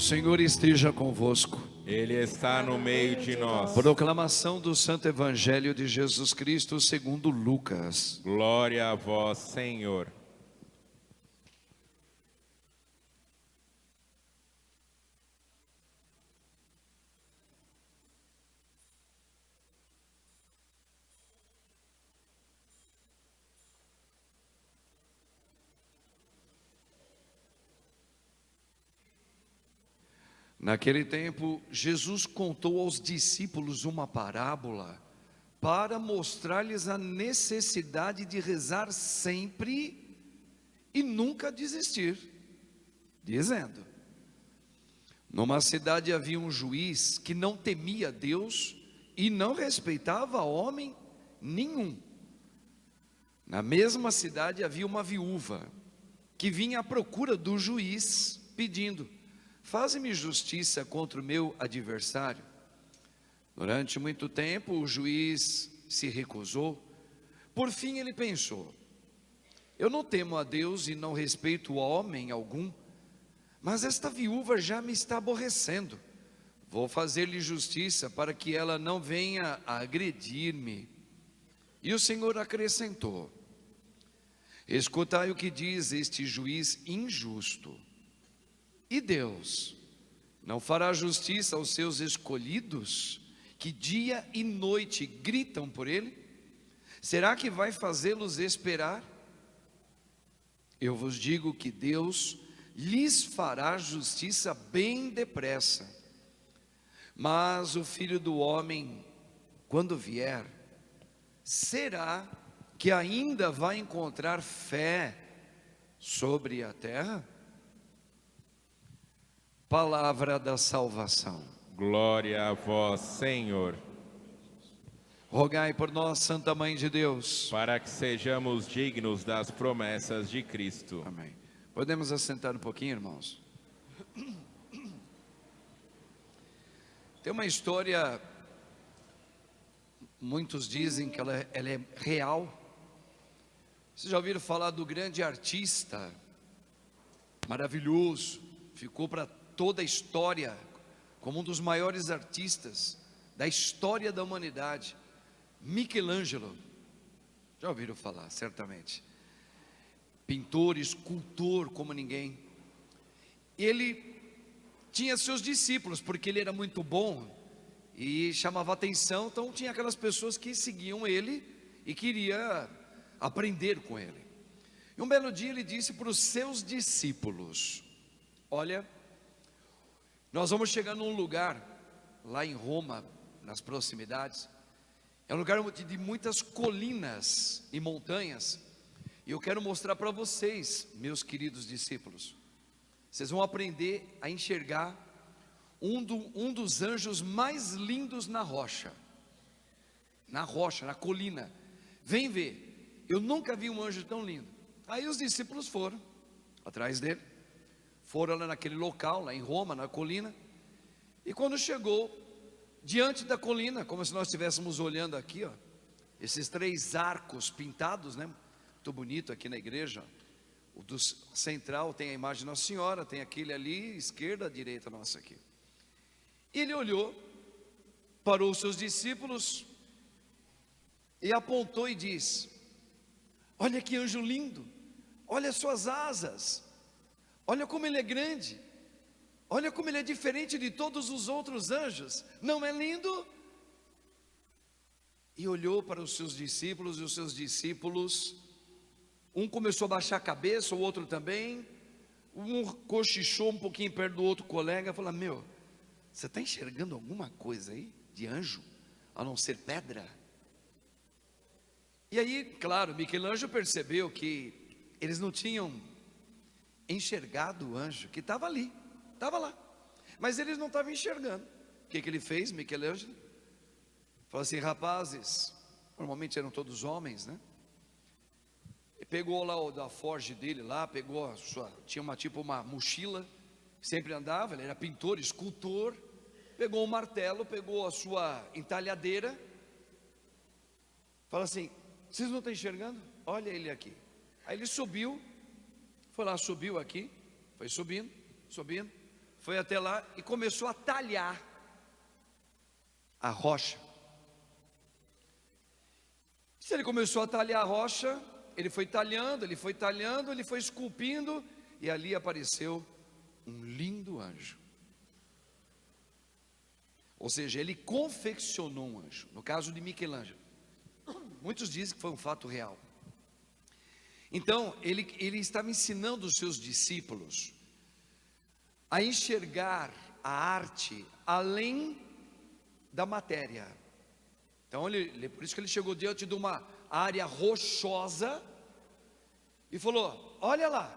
Senhor esteja convosco. Ele está no meio de nós. Proclamação do Santo Evangelho de Jesus Cristo segundo Lucas. Glória a vós, Senhor. Naquele tempo, Jesus contou aos discípulos uma parábola para mostrar-lhes a necessidade de rezar sempre e nunca desistir, dizendo: numa cidade havia um juiz que não temia Deus e não respeitava homem nenhum. Na mesma cidade havia uma viúva que vinha à procura do juiz, pedindo: faze-me justiça contra o meu adversário. Durante muito tempo o juiz se recusou. Por fim ele pensou: eu não temo a Deus e não respeito homem algum, mas esta viúva já me está aborrecendo. Vou fazer-lhe justiça para que ela não venha a agredir-me. E o Senhor acrescentou: escutai o que diz este juiz injusto. E Deus não fará justiça aos seus escolhidos, que dia e noite gritam por Ele? Será que vai fazê-los esperar? Eu vos digo que Deus lhes fará justiça bem depressa. Mas o Filho do Homem, quando vier, será que ainda vai encontrar fé sobre a terra? Palavra da salvação. Glória a vós, Senhor. Rogai por nós, Santa Mãe de Deus, para que sejamos dignos das promessas de Cristo. Amém. Podemos assentar um pouquinho, irmãos? Tem uma história, muitos dizem que ela é real. Vocês já ouviram falar do grande artista, maravilhoso, ficou para toda a história como um dos maiores artistas da história da humanidade, Michelangelo? Já ouviram falar, certamente. Pintor, escultor como ninguém. Ele tinha seus discípulos, porque ele era muito bom e chamava atenção, então tinha aquelas pessoas que seguiam ele e queria aprender com ele. E um belo dia ele disse para os seus discípulos: olha, nós vamos chegar num lugar lá em Roma, nas proximidades. É um lugar de muitas colinas e montanhas. E eu quero mostrar para vocês, meus queridos discípulos. Vocês vão aprender a enxergar um dos anjos mais lindos na rocha. Na rocha, na colina. Vem ver. Eu nunca vi um anjo tão lindo. Aí os discípulos foram atrás dele. Foram lá naquele local, lá em Roma, na colina. E quando chegou diante da colina, como se nós estivéssemos olhando aqui, ó, esses 3 arcos pintados, né? Muito bonito aqui na igreja. O do central tem a imagem de Nossa Senhora, tem aquele ali, esquerda, direita nossa aqui. E ele olhou, parou os seus discípulos e apontou e disse: olha que anjo lindo, olha as suas asas, olha como ele é grande, olha como ele é diferente de todos os outros anjos, não é lindo? E olhou para os seus discípulos, e os seus discípulos, um começou a baixar a cabeça, o outro também, um cochichou um pouquinho perto do outro colega, falou: meu, você está enxergando alguma coisa aí de anjo, a não ser pedra? E aí, claro, Michelangelo percebeu que eles não tinham enxergado o anjo, que estava ali, estava lá, mas eles não estavam enxergando. O que ele fez, Michelangelo? Falou assim: rapazes, normalmente eram todos homens, né? E pegou lá o da forge dele lá, pegou a sua, tinha uma mochila, sempre andava, ele era pintor, escultor, pegou um martelo, pegou a sua entalhadeira, fala assim: vocês não estão enxergando? Olha ele aqui. Aí ele subiu, foi lá, subiu aqui, foi subindo, foi até lá e começou a talhar a rocha. Se ele começou a talhar a rocha, ele foi talhando, ele foi esculpindo, e ali apareceu um lindo anjo. Ou seja, ele confeccionou um anjo. No caso de Michelangelo, muitos dizem que foi um fato real. Então, ele estava ensinando os seus discípulos a enxergar a arte além da matéria. Então, por isso que ele chegou diante de uma área rochosa e falou: olha lá,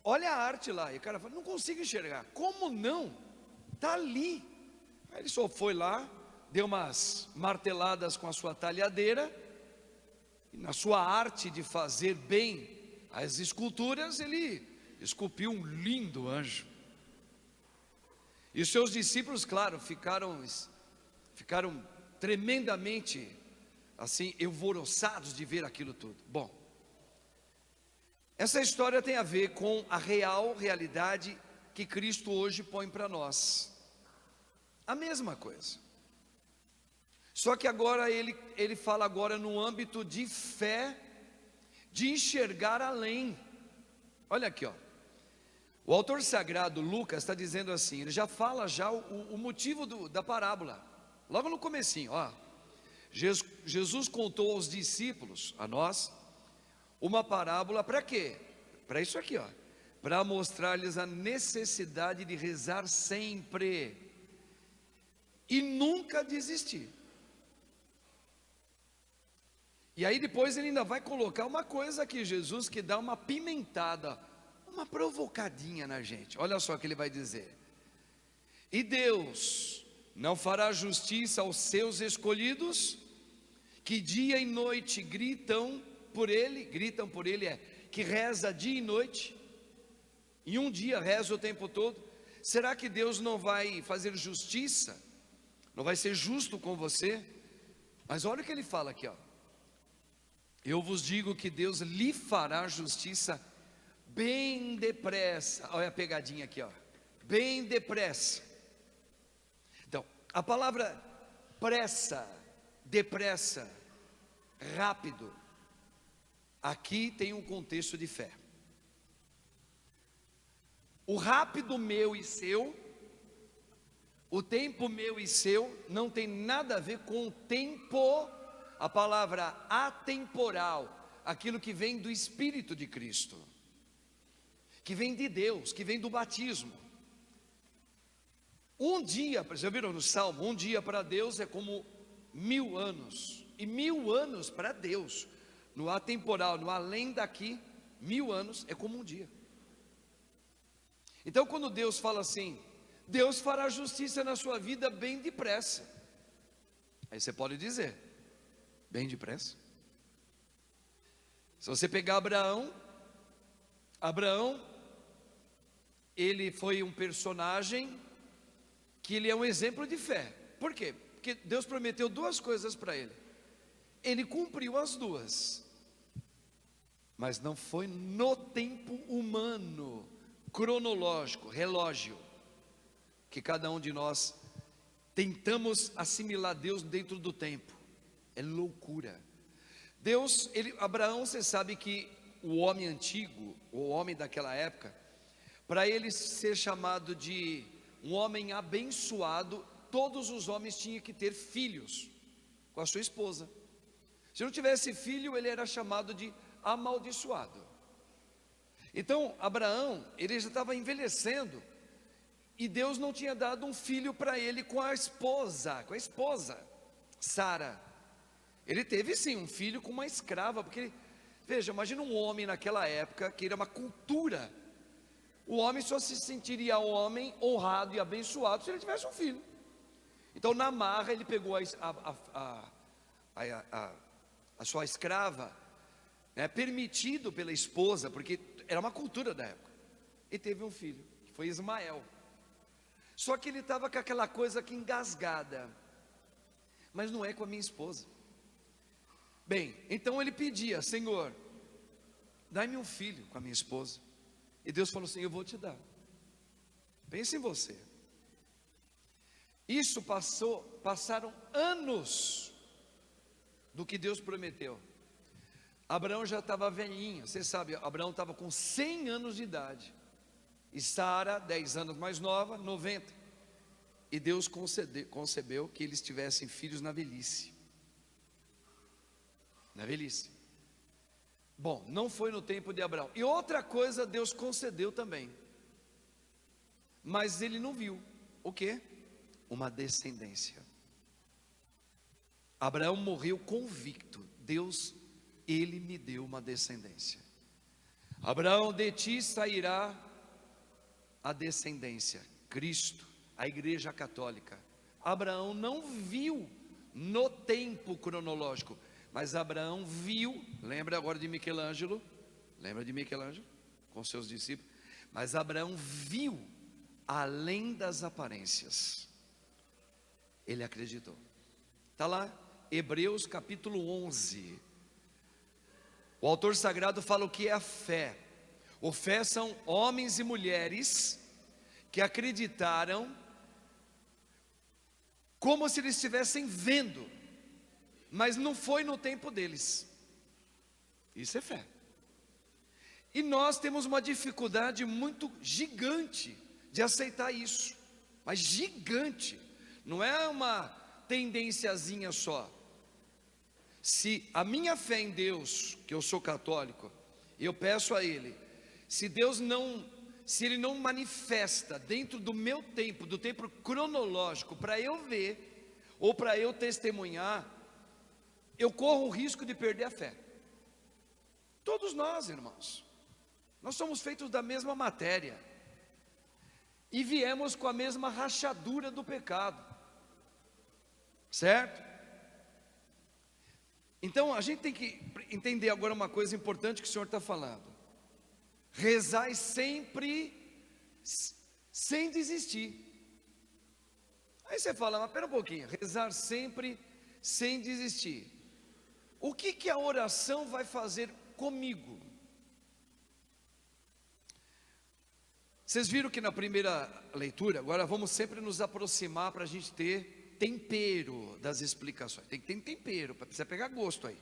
olha a arte lá. E o cara falou: não consigo enxergar. Como não? Está ali. Aí ele só foi lá, deu umas marteladas com a sua talhadeira, e na sua arte de fazer bem as esculturas, ele esculpiu um lindo anjo. E os seus discípulos, claro, ficaram tremendamente assim, alvoroçados de ver aquilo tudo. Bom, essa história tem a ver com a real realidade que Cristo hoje põe para nós. A mesma coisa. Só que agora ele fala agora no âmbito de fé, de enxergar além. Olha aqui, ó. O autor sagrado Lucas está dizendo assim, ele já fala o motivo da parábola. Logo no comecinho, ó. Jesus contou aos discípulos, a nós, uma parábola para quê? Para isso aqui, ó. Para mostrar-lhes a necessidade de rezar sempre e nunca desistir. E aí depois ele ainda vai colocar uma coisa aqui, Jesus, que dá uma pimentada, uma provocadinha na gente. Olha só o que ele vai dizer: e Deus não fará justiça aos seus escolhidos, que dia e noite gritam por ele que reza dia e noite, e um dia reza o tempo todo. Será que Deus não vai fazer justiça? Não vai ser justo com você? Mas olha o que ele fala aqui, ó. Eu vos digo que Deus lhe fará justiça bem depressa. Olha a pegadinha aqui, ó. Bem depressa. Então, a palavra pressa, depressa, rápido, aqui tem um contexto de fé. O rápido meu e seu, o tempo meu e seu, não tem nada a ver com o tempo. A palavra atemporal, aquilo que vem do Espírito de Cristo, que vem de Deus, que vem do batismo. Um dia, vocês já viram no Salmo, um dia para Deus é como 1000 anos, e 1000 anos para Deus, no atemporal, no além daqui, 1000 anos é como um dia. Então quando Deus fala assim, Deus fará justiça na sua vida bem depressa, aí você pode dizer, bem depressa. Se você pegar Abraão, ele foi um personagem que ele é um exemplo de fé. Por quê? Porque Deus prometeu duas coisas para ele. Ele cumpriu as duas, mas não foi no tempo humano, cronológico, relógio, que cada um de nós tentamos assimilar Deus dentro do tempo. É loucura. Abraão, você sabe que o homem antigo, o homem daquela época, para ele ser chamado de um homem abençoado, todos os homens tinham que ter filhos com a sua esposa. Se não tivesse filho, ele era chamado de amaldiçoado. Então, Abraão, ele já estava envelhecendo, e Deus não tinha dado um filho para ele com a esposa, Sara. Ele teve sim um filho com uma escrava, porque, veja, imagina um homem naquela época, que era uma cultura, o homem só se sentiria homem, honrado e abençoado, se ele tivesse um filho. Então na marra ele pegou a sua escrava, né, permitido pela esposa, porque era uma cultura da época, e teve um filho, que foi Ismael. Só que ele estava com aquela coisa aqui engasgada, mas não é com a minha esposa. Bem, então ele pedia, Senhor, dai-me um filho com a minha esposa. E Deus falou assim, eu vou te dar. Pense em você. Passaram anos do que Deus prometeu. Abraão já estava velhinho, você sabe, Abraão estava com 100 anos de idade. E Sara, 10 anos mais nova, 90. E Deus concebeu que eles tivessem filhos na velhice. Na velhice. Bom, não foi no tempo de Abraão. E outra coisa Deus concedeu também. Mas ele não viu. O quê? Uma descendência. Abraão morreu convicto. Deus, ele me deu uma descendência. Abraão, de ti sairá a descendência. Cristo, a igreja católica. Abraão não viu no tempo cronológico, mas Abraão viu, lembra agora de Michelangelo? Lembra de Michelangelo? Com seus discípulos. Mas Abraão viu além das aparências. Ele acreditou. Está lá, Hebreus capítulo 11. O autor sagrado fala o que é a fé. A fé são homens e mulheres que acreditaram como se eles estivessem vendo, mas não foi no tempo deles. Isso é fé. E nós temos uma dificuldade muito gigante de aceitar isso, mas gigante. Não é uma tendênciazinha só. Se a minha fé em Deus, que eu sou católico, eu peço a Ele, se Ele não manifesta dentro do meu tempo, do tempo cronológico, para eu ver, ou para eu testemunhar, eu corro o risco de perder a fé. Todos nós, irmãos, nós somos feitos da mesma matéria, e viemos com a mesma rachadura do pecado, certo? Então a gente tem que entender agora uma coisa importante que o Senhor está falando. Rezai sempre sem desistir. Aí você fala, mas pera um pouquinho, rezar sempre sem desistir. O que a oração vai fazer comigo? Vocês viram que na primeira leitura, agora vamos sempre nos aproximar para a gente ter tempero das explicações. Tem que ter tempero, precisa pegar gosto aí.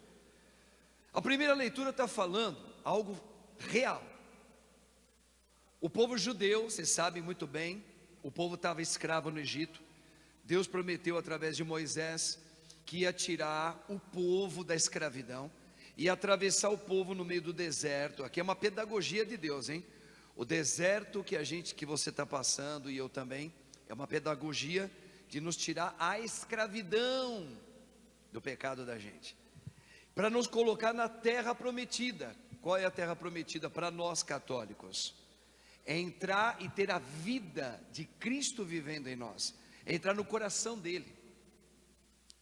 A primeira leitura está falando algo real. O povo judeu, vocês sabem muito bem, o povo estava escravo no Egito. Deus prometeu através de Moisés que ia tirar o povo da escravidão e atravessar o povo no meio do deserto. Aqui é uma pedagogia de Deus, hein? O deserto que você está passando, e eu também, é uma pedagogia de nos tirar a escravidão do pecado da gente, para nos colocar na terra prometida. Qual é a terra prometida para nós católicos? É entrar e ter a vida de Cristo vivendo em nós, é entrar no coração dele.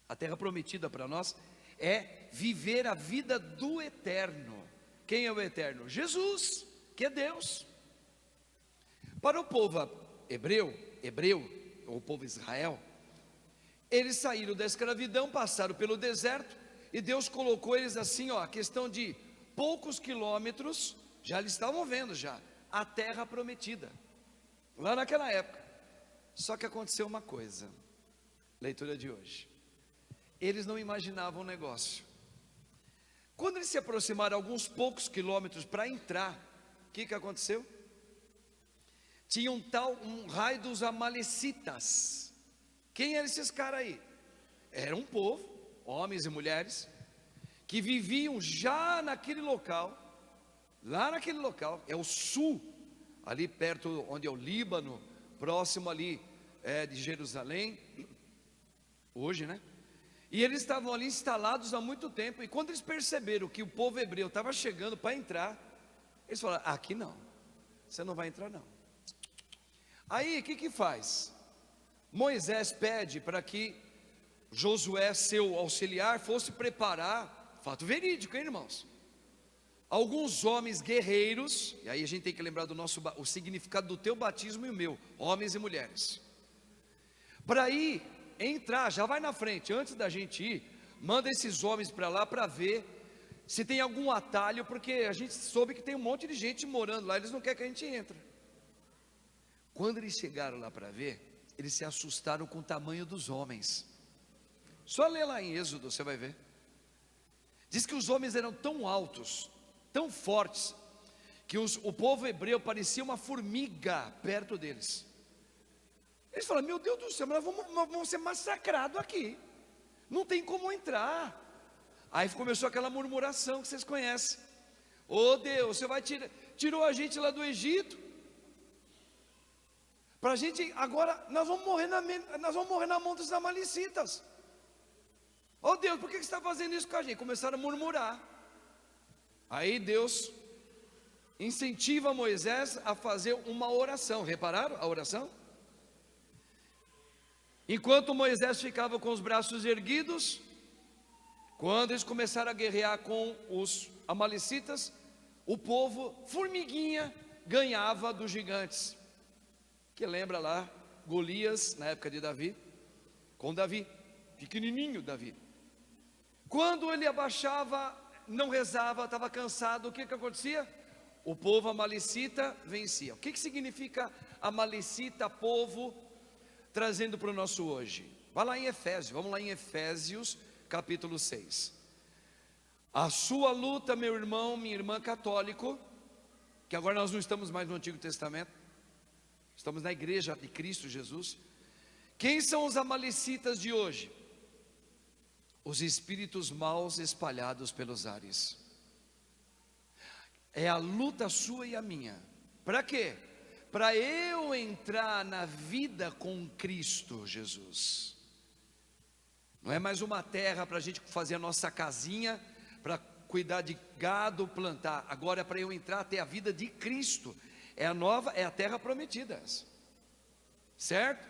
A terra prometida para nós é viver a vida do eterno. Quem é o eterno? Jesus, que é Deus. Para o povo hebreu, o povo Israel, eles saíram da escravidão, passaram pelo deserto, e Deus colocou eles assim, a questão de poucos quilômetros, já eles estavam vendo já, a terra prometida, lá naquela época. Só que aconteceu uma coisa, leitura de hoje, eles não imaginavam o negócio. Quando eles se aproximaram alguns poucos quilômetros para entrar, o que aconteceu? Tinha um raio dos amalecitas. Quem eram esses caras aí? Era um povo, homens e mulheres, que viviam já naquele local, lá naquele local, é o sul, ali perto onde é o Líbano, próximo ali de Jerusalém, hoje, né? E eles estavam ali instalados há muito tempo, e quando eles perceberam que o povo hebreu estava chegando para entrar, eles falaram, aqui não, você não vai entrar não. Aí o que faz? Moisés pede para que Josué, seu auxiliar, fosse preparar, fato verídico, hein, irmãos? Alguns homens guerreiros, e aí a gente tem que lembrar o significado do teu batismo e o meu, homens e mulheres, para ir entrar, já vai na frente, antes da gente ir, manda esses homens para lá para ver se tem algum atalho, porque a gente soube que tem um monte de gente morando lá, eles não querem que a gente entre. Quando eles chegaram lá para ver, eles se assustaram com o tamanho dos homens. Só lê lá em Êxodo, você vai ver. Diz que os homens eram tão altos, tão fortes, que o povo hebreu parecia uma formiga perto deles. Eles falaram: meu Deus do céu, nós vamos ser massacrados aqui, não tem como entrar. Aí começou aquela murmuração que vocês conhecem: ô Deus, você vai tirou a gente lá do Egito, para a gente, agora nós vamos morrer na mão dos amalecitas. Ô Deus, por que você está fazendo isso com a gente? Começaram a murmurar. Aí Deus incentiva Moisés a fazer uma oração. Repararam a oração? Enquanto Moisés ficava com os braços erguidos, quando eles começaram a guerrear com os amalecitas, o povo, formiguinha, ganhava dos gigantes. Que lembra lá Golias, na época de Davi, com Davi, pequenininho Davi. Quando ele abaixava, não rezava, estava cansado, o que acontecia? O povo amalecita vencia. O que significa amalecita, povo, trazendo para o nosso hoje? Vai lá em Efésios, vamos lá em Efésios capítulo 6. A sua luta, meu irmão, minha irmã católico, que agora nós não estamos mais no Antigo Testamento, estamos na igreja de Cristo Jesus. Quem são os amalecitas de hoje? Os espíritos maus espalhados pelos ares. É a luta sua e a minha. Para quê? Para eu entrar na vida com Cristo Jesus. Não é mais uma terra para a gente fazer a nossa casinha, para cuidar de gado, plantar. Agora é para eu entrar até a vida de Cristo. É a nova, é a terra prometida, certo?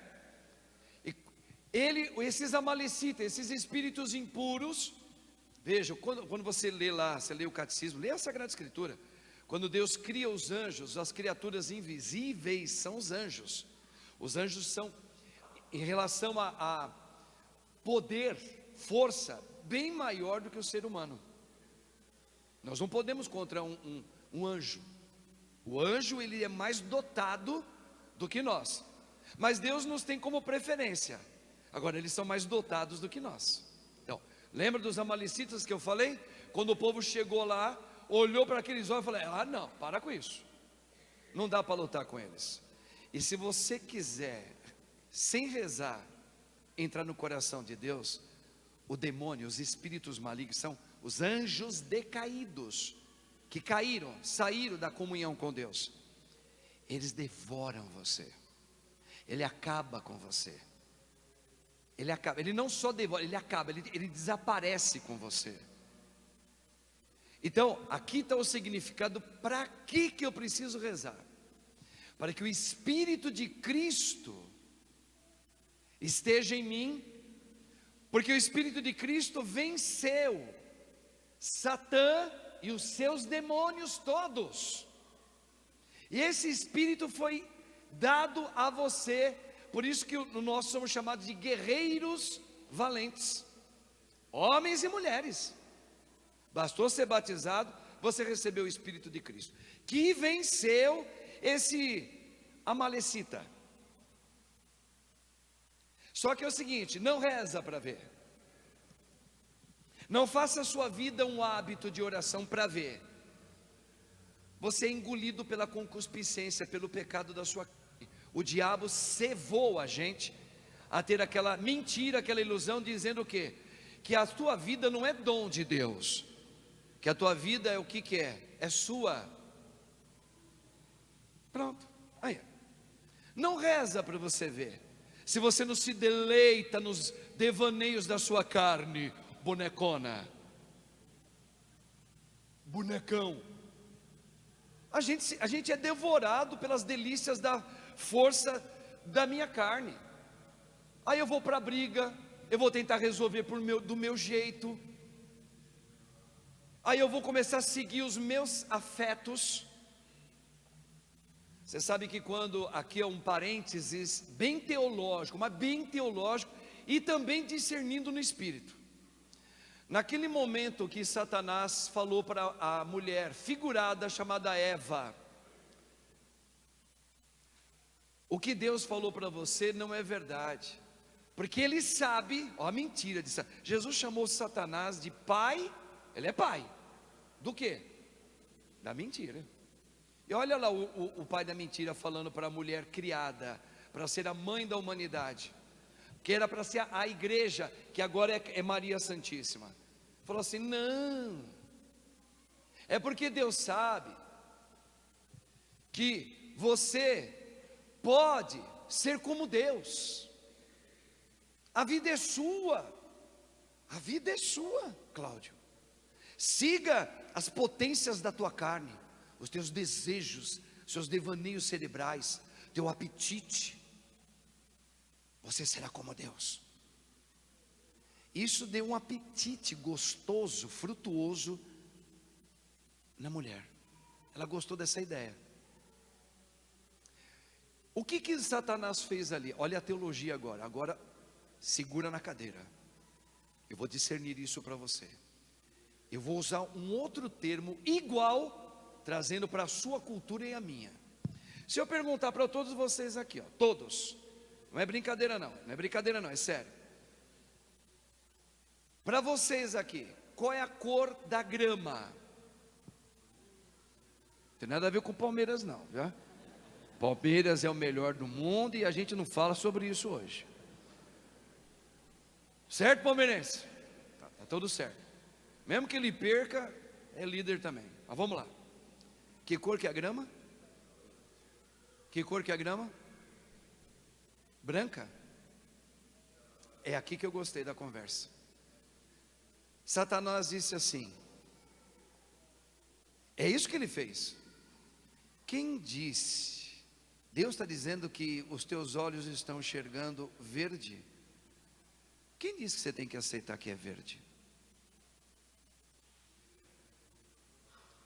Esses amalecitas, esses espíritos impuros, veja, quando você lê lá, você lê o catecismo, lê a Sagrada Escritura. Quando Deus cria os anjos, as criaturas invisíveis são os anjos. Os anjos são, em relação a poder, força, bem maior do que o ser humano. Nós não podemos contra um anjo. O anjo, ele é mais dotado do que nós. Mas Deus nos tem como preferência. Agora, eles são mais dotados do que nós. Então, lembra dos amalecitas que eu falei? Quando o povo chegou lá, olhou para aqueles homens e falou: ah não, para com isso, não dá para lutar com eles. E se você quiser, sem rezar, entrar no coração de Deus, o demônio, os espíritos malignos, são os anjos decaídos, que caíram, saíram da comunhão com Deus. Eles devoram você, ele acaba com você. Ele acaba, ele não só devora, ele acaba, ele desaparece com você. Então, aqui está o significado. Para que eu preciso rezar? Para que o Espírito de Cristo esteja em mim, porque o Espírito de Cristo venceu Satã e os seus demônios todos, e esse Espírito foi dado a você. Por isso que nós somos chamados de guerreiros valentes, homens e mulheres. Bastou ser batizado, você recebeu o Espírito de Cristo, que venceu esse amalecita. Só que é o seguinte: não reza para ver, não faça a sua vida um hábito de oração para ver. Você é engolido pela concupiscência, pelo pecado da sua carne. O diabo cevou a gente a ter aquela mentira, aquela ilusão, dizendo o quê? Que a tua vida não é dom de Deus, que a tua vida é o que é? É sua. Pronto, aí. Não reza para você ver. Se você não se deleita nos devaneios da sua carne, bonecona, bonecão. A gente é devorado pelas delícias da força da minha carne. Aí eu vou para a briga, eu vou tentar resolver do meu jeito. Aí eu vou começar a seguir os meus afetos. Você sabe que quando, aqui é um parênteses bem teológico, mas bem teológico, e também discernindo no espírito. Naquele momento que Satanás falou para a mulher figurada chamada Eva: o que Deus falou para você não é verdade, porque Ele sabe, ó a mentira de Satanás. Jesus chamou Satanás de pai, ele é pai, do quê? Da mentira. E olha lá o pai da mentira falando para a mulher criada, para ser a mãe da humanidade, que era para ser a igreja, que agora é Maria Santíssima. Falou assim: não, é porque Deus sabe que você pode ser como Deus. A vida é sua, a vida é sua, Cláudio. Siga as potências da tua carne, os teus desejos, seus devaneios cerebrais, teu apetite. Você será como Deus. Isso deu um apetite gostoso, frutuoso na mulher. Ela gostou dessa ideia. O que Satanás fez ali? Olha a teologia agora. Agora segura na cadeira. Eu vou discernir isso para você. Eu vou usar um outro termo igual, trazendo para a sua cultura e a minha. Se eu perguntar para todos vocês aqui, ó, todos, não é brincadeira não, não é brincadeira não, é sério. Para vocês aqui, qual é a cor da grama? Não tem nada a ver com Palmeiras não, viu? Palmeiras é o melhor do mundo e a gente não fala sobre isso hoje. Certo, palmeirense? Tá tudo certo. Mesmo que ele perca, é líder também. Mas vamos lá. Que cor que é a grama? Que cor que é a grama? Branca? É aqui que eu gostei da conversa. Satanás disse assim: é isso que ele fez. Quem disse? Deus está dizendo que os teus olhos estão enxergando verde. Quem disse que você tem que aceitar que é verde?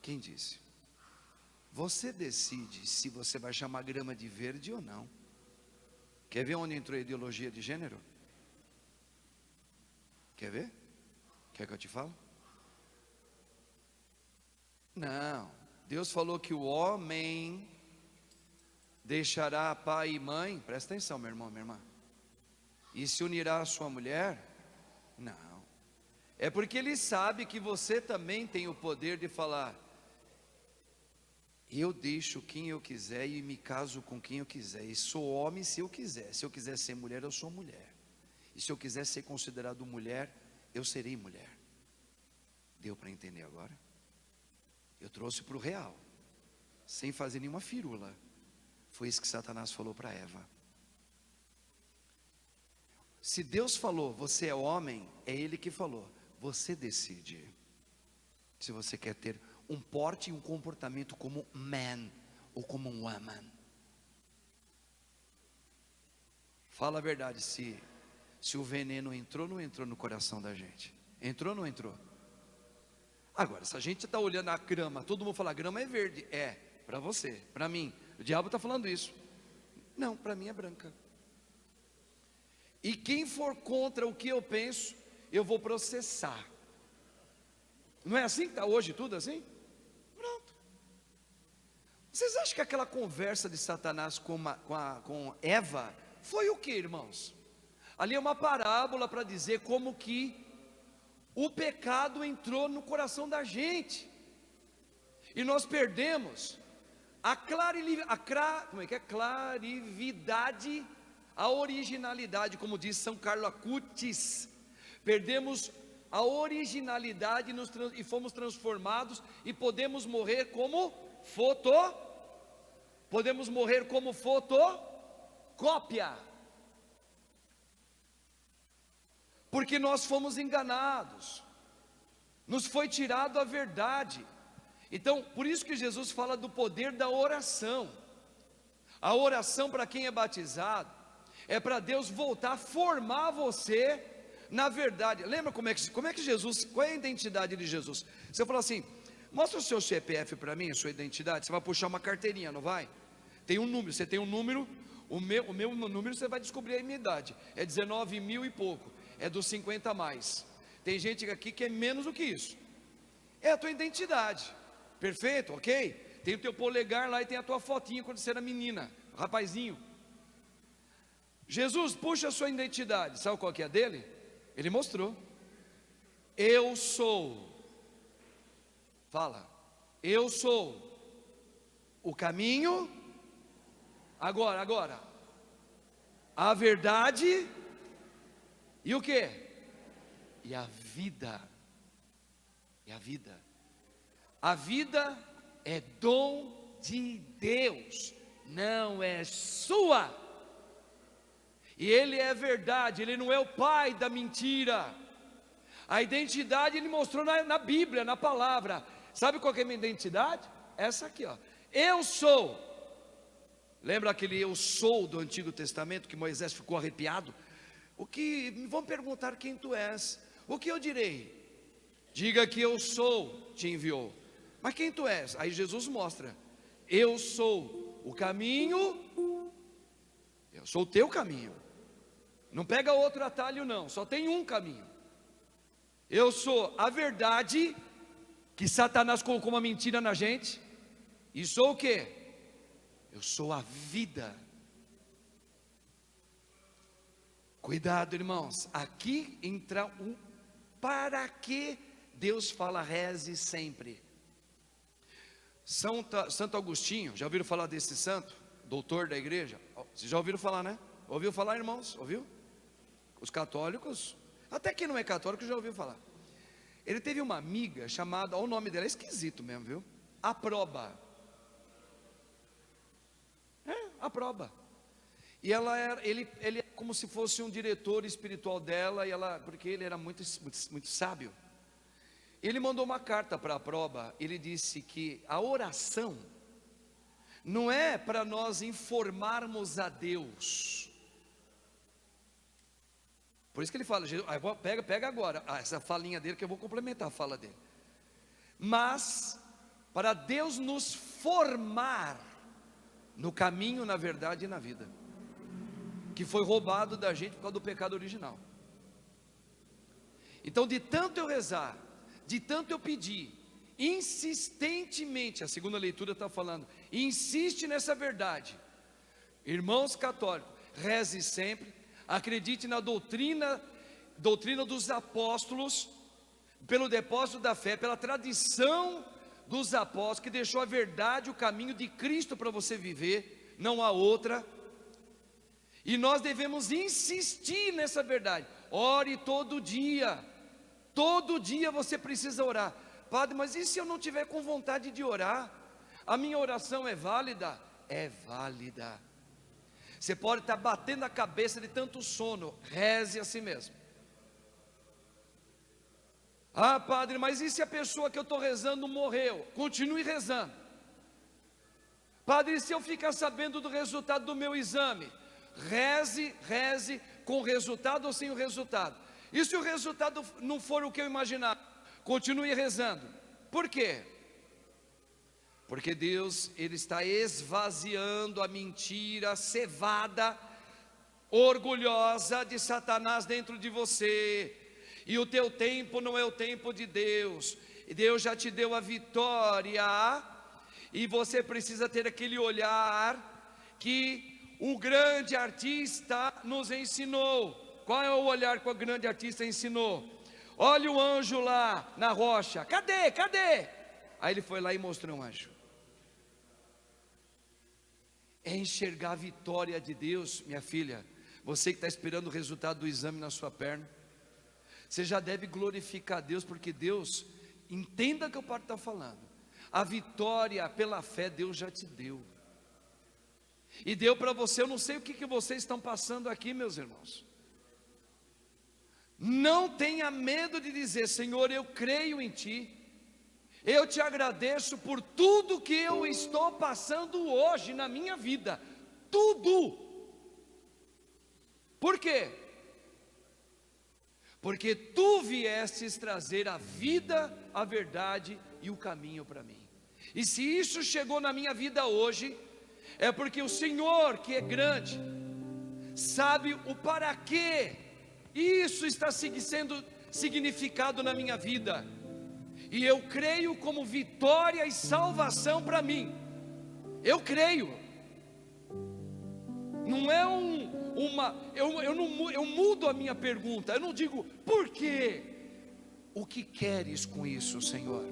Quem disse? Você decide se você vai chamar grama de verde ou não. Quer ver onde entrou a ideologia de gênero? Quer ver? Quer que eu te fale? Não. Deus falou que o homem deixará pai e mãe. Presta atenção, meu irmão, minha irmã. E se unirá à sua mulher? Não. É porque Ele sabe que você também tem o poder de falar: eu deixo quem eu quiser e me caso com quem eu quiser, e sou homem se eu quiser. Se eu quiser ser mulher, eu sou mulher. E se eu quiser ser considerado mulher, eu serei mulher. Deu para entender agora? Eu trouxe para o real, sem fazer nenhuma firula. Foi isso que Satanás falou para Eva. Se Deus falou, você é homem, é Ele que falou. Você decide se você quer ter um porte e um comportamento como man ou como um woman. Fala a verdade, se o veneno entrou ou não entrou no coração da gente. Entrou ou não entrou? Agora, se a gente está olhando a grama, todo mundo fala: a grama é verde. É, para você, para mim. O diabo está falando isso. Não, para mim é branca. E quem for contra o que eu penso, eu vou processar. Não é assim que está hoje tudo assim? Pronto. Vocês acham que aquela conversa de Satanás com Eva foi o que, irmãos? Ali é uma parábola para dizer como que o pecado entrou no coração da gente, e nós perdemos clarividade, a originalidade, como diz São Carlo Acutis. Perdemos a originalidade e fomos transformados, e podemos morrer como fotocópia, porque nós fomos enganados, nos foi tirado a verdade. Então, por isso que Jesus fala do poder da oração. A oração, para quem é batizado, é para Deus voltar a formar você na verdade. Lembra como é que Jesus, qual é a identidade de Jesus? Você fala assim: mostra o seu CPF para mim, a sua identidade. Você vai puxar uma carteirinha, não vai? Tem um número, você tem um número. O meu número, você vai descobrir a minha idade. É 19 mil e pouco. É dos 50 a mais. Tem gente aqui que é menos do que isso. É a tua identidade. Perfeito, ok? Tem o teu polegar lá e tem a tua fotinha quando você era menina, rapazinho. Jesus, puxa a sua identidade. Sabe qual que é a dele? Ele mostrou. Eu sou. Fala. Eu sou o caminho. Agora. A verdade. E o quê? E a vida. E a vida. A vida é dom de Deus, não é sua. E Ele é verdade, Ele não é o pai da mentira. A identidade Ele mostrou na Bíblia, na palavra. Sabe qual que é a minha identidade? Essa aqui, ó. Eu sou. Lembra aquele eu sou do Antigo Testamento que Moisés ficou arrepiado? Vão perguntar quem tu és. O que eu direi? Diga que eu sou, te enviou. Mas quem tu és? Aí Jesus mostra. Eu sou o caminho. Eu sou o teu caminho. Não pega outro atalho não, só tem um caminho. Eu sou a verdade, que Satanás colocou uma mentira na gente. E sou o quê? Eu sou a vida. Cuidado, irmãos. Aqui entra o para que Deus fala reze sempre. Santo Agostinho, já ouviram falar desse santo? Doutor da igreja? Vocês já ouviram falar, né? Ouviu falar, irmãos? Ouviu? Os católicos, até quem não é católico já ouviu falar. Ele teve uma amiga chamada, olha o nome dela, é esquisito mesmo, viu? Aproba. Aproba. E ele é como se fosse um diretor espiritual dela, porque ele era muito sábio. Ele mandou uma carta para Aproba. Ele disse que a oração não é para nós informarmos a Deus. Por isso que ele fala, pega agora essa falinha dele, que eu vou complementar a fala dele. Mas para Deus nos formar no caminho, na verdade e na vida, que foi roubado da gente por causa do pecado original. Então, de tanto eu rezar, de tanto eu pedir, insistentemente, a segunda leitura está falando, insiste nessa verdade. Irmãos católicos, reze sempre, acredite na doutrina dos apóstolos, pelo depósito da fé, pela tradição dos apóstolos, que deixou a verdade, o caminho de Cristo para você viver, não há outra. E nós devemos insistir nessa verdade. Ore todo dia você precisa orar. Padre, mas e se eu não tiver com vontade de orar? A minha oração é válida? É válida. Você pode estar batendo a cabeça de tanto sono, reze a si mesmo. Ah, padre, mas e se a pessoa que eu estou rezando morreu? Continue rezando. Padre, e se eu ficar sabendo do resultado do meu exame? Reze com o resultado ou sem o resultado. E se o resultado não for o que eu imaginava? Continue rezando. Por quê? Porque Deus, Ele está esvaziando a mentira cevada, orgulhosa de Satanás dentro de você. E o teu tempo não é o tempo de Deus. E Deus já te deu a vitória. E você precisa ter aquele olhar que o grande artista nos ensinou. Qual é o olhar que o grande artista ensinou? Olha o anjo lá na rocha. Cadê? Aí ele foi lá e mostrou um anjo. É enxergar a vitória de Deus, minha filha. Você que está esperando o resultado do exame na sua perna, você já deve glorificar a Deus, porque Deus, entenda o que o padre está falando, a vitória pela fé Deus já te deu. E deu para você. Eu não sei o que vocês estão passando aqui, meus irmãos. Não tenha medo de dizer: Senhor, eu creio em Ti, eu te agradeço por tudo que eu estou passando hoje na minha vida, tudo. Por quê? Porque Tu viestes trazer a vida, a verdade e o caminho para mim. E se isso chegou na minha vida hoje, é porque o Senhor, que é grande, sabe o para quê isso está sendo significado na minha vida. E eu creio como vitória e salvação para mim. Eu creio. Não é eu mudo a minha pergunta, eu não digo por quê. O que queres com isso, Senhor?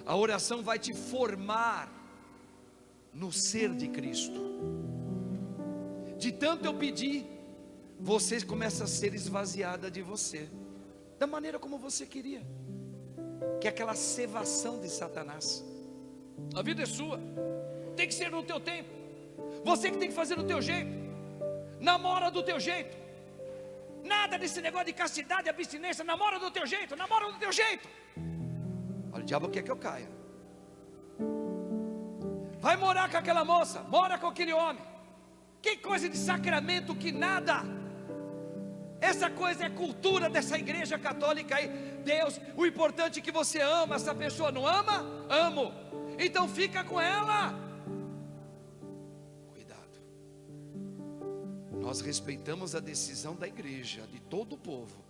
A oração vai te formar no ser de Cristo. De tanto eu pedir, você começa a ser esvaziada de você, da maneira como você queria, que é aquela cevação de Satanás. A vida é sua, tem que ser no teu tempo, você que tem que fazer do teu jeito, namora do teu jeito, nada desse negócio de castidade e abstinência, namora do teu jeito, namora do teu jeito. Olha, o diabo quer que eu caia. Vai morar com aquela moça, mora com aquele homem. Que coisa de sacramento, que nada. Essa coisa é cultura dessa igreja católica aí. Deus, o importante é que você ama. Essa pessoa não ama? Amo. Então fica com ela. Cuidado. Nós respeitamos a decisão da igreja, de todo o povo.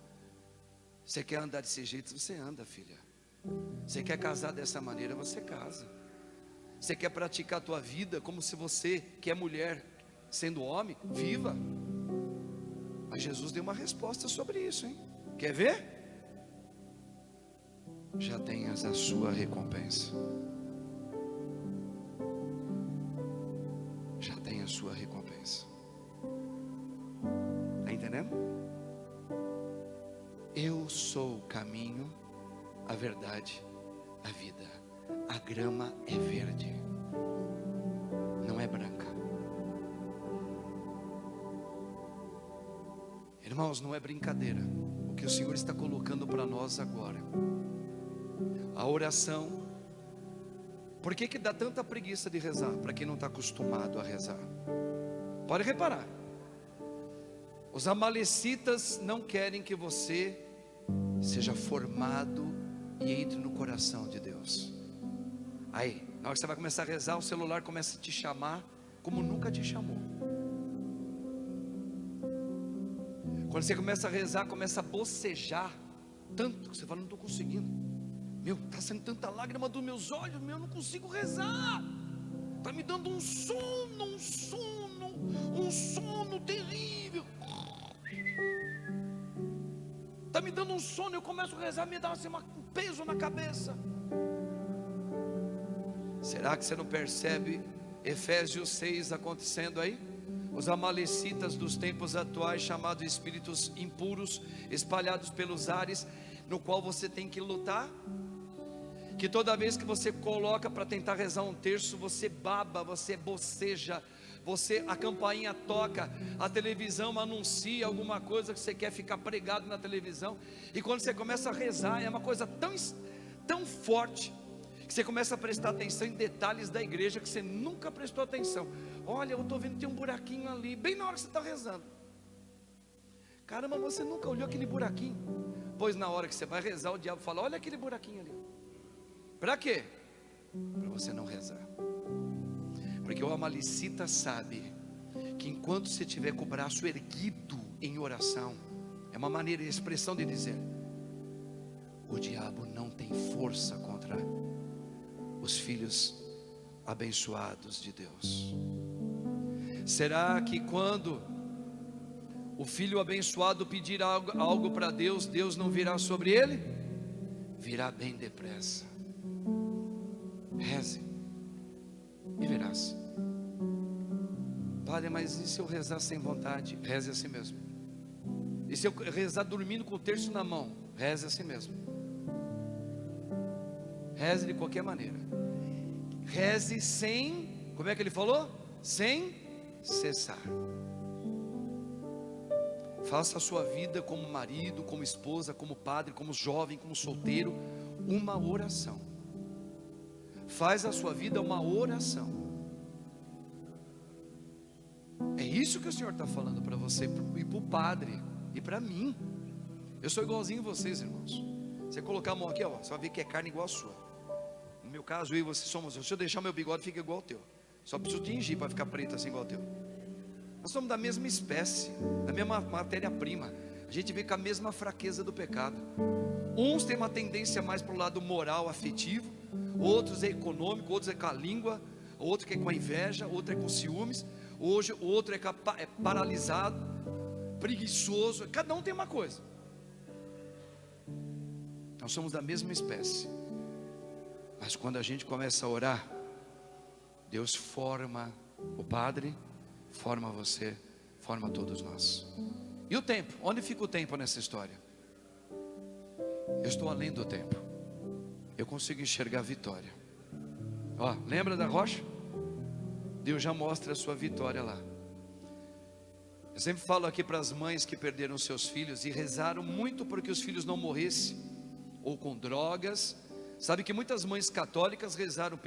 Você quer andar desse jeito, você anda, filha. Você quer casar dessa maneira, você casa. Você quer praticar a tua vida como se você, que é mulher, sendo homem, viva. Mas Jesus deu uma resposta sobre isso, hein? Quer ver? Já tenhas a sua recompensa. Já tem a sua recompensa. Está entendendo? Eu sou o caminho, a verdade, a vida. A grama é verde, não é branca. Irmãos, não é brincadeira o que o Senhor está colocando para nós agora. A oração. Por que dá tanta preguiça de rezar? Para quem não está acostumado a rezar. Pode reparar, os amalecitas não querem que você seja formado e entre no coração de Deus. Aí, na hora que você vai começar a rezar, o celular começa a te chamar como nunca te chamou. Quando você começa a rezar, começa a bocejar tanto que você fala, não estou conseguindo. Meu, está saindo tanta lágrima dos meus olhos, meu, eu não consigo rezar. Está me dando um sono terrível. Está me dando um sono, eu começo a rezar, me dá assim, um peso na cabeça. Será que você não percebe Efésios 6 acontecendo aí? Os amalecitas dos tempos atuais, chamados espíritos impuros, espalhados pelos ares, no qual você tem que lutar. Que toda vez que você coloca para tentar rezar um terço, você baba, você boceja, a campainha toca, a televisão anuncia alguma coisa que você quer ficar pregado na televisão. E quando você começa a rezar, é uma coisa tão forte, que você começa a prestar atenção em detalhes da igreja que você nunca prestou atenção. Olha, eu estou vendo que tem um buraquinho ali, bem na hora que você está rezando. Caramba, você nunca olhou aquele buraquinho? Pois na hora que você vai rezar, o diabo fala, olha aquele buraquinho ali. Para quê? Para você não rezar. Porque o amalecita sabe que enquanto você estiver com o braço erguido em oração, é uma maneira, expressão de dizer, o diabo não tem força contra os filhos abençoados de Deus. Será que quando o filho abençoado pedir algo para Deus, Deus não virá sobre ele? Virá bem depressa. Reze e verás. Padre, mas e se eu rezar sem vontade? Reze assim mesmo. E se eu rezar dormindo com o terço na mão? Reze assim mesmo. Reze de qualquer maneira. Reze sem, como é que ele falou? Sem cessar. Faça a sua vida como marido, como esposa, como padre, como jovem, como solteiro, uma oração. Faz a sua vida uma oração. É isso que o Senhor está falando para você e para o padre e para mim. Eu sou igualzinho a vocês, irmãos. Você colocar a mão aqui, ó, você vai ver que é carne igual a sua. No meu caso, eu e você somos. Se eu deixar meu bigode, fica igual ao teu. Só preciso tingir para ficar preto assim igual ao teu. Nós somos da mesma espécie, da mesma matéria-prima. A gente vem com a mesma fraqueza do pecado. Uns têm uma tendência mais para o lado moral, afetivo. Outros é econômico, outros é com a língua. Outro que é com a inveja, outro é com ciúmes. hoje o outro é paralisado, preguiçoso. Cada um tem uma coisa. Nós somos da mesma espécie, mas quando a gente começa a orar, Deus forma o Padre, forma você, forma todos nós. E o tempo? Onde fica o tempo nessa história? Eu estou além do tempo. Eu consigo enxergar a vitória. Ó, lembra da rocha? Deus já mostra a sua vitória lá. Eu sempre falo aqui para as mães que perderam seus filhos e rezaram muito porque os filhos não morressem, ou com drogas. Sabe que muitas mães católicas rezaram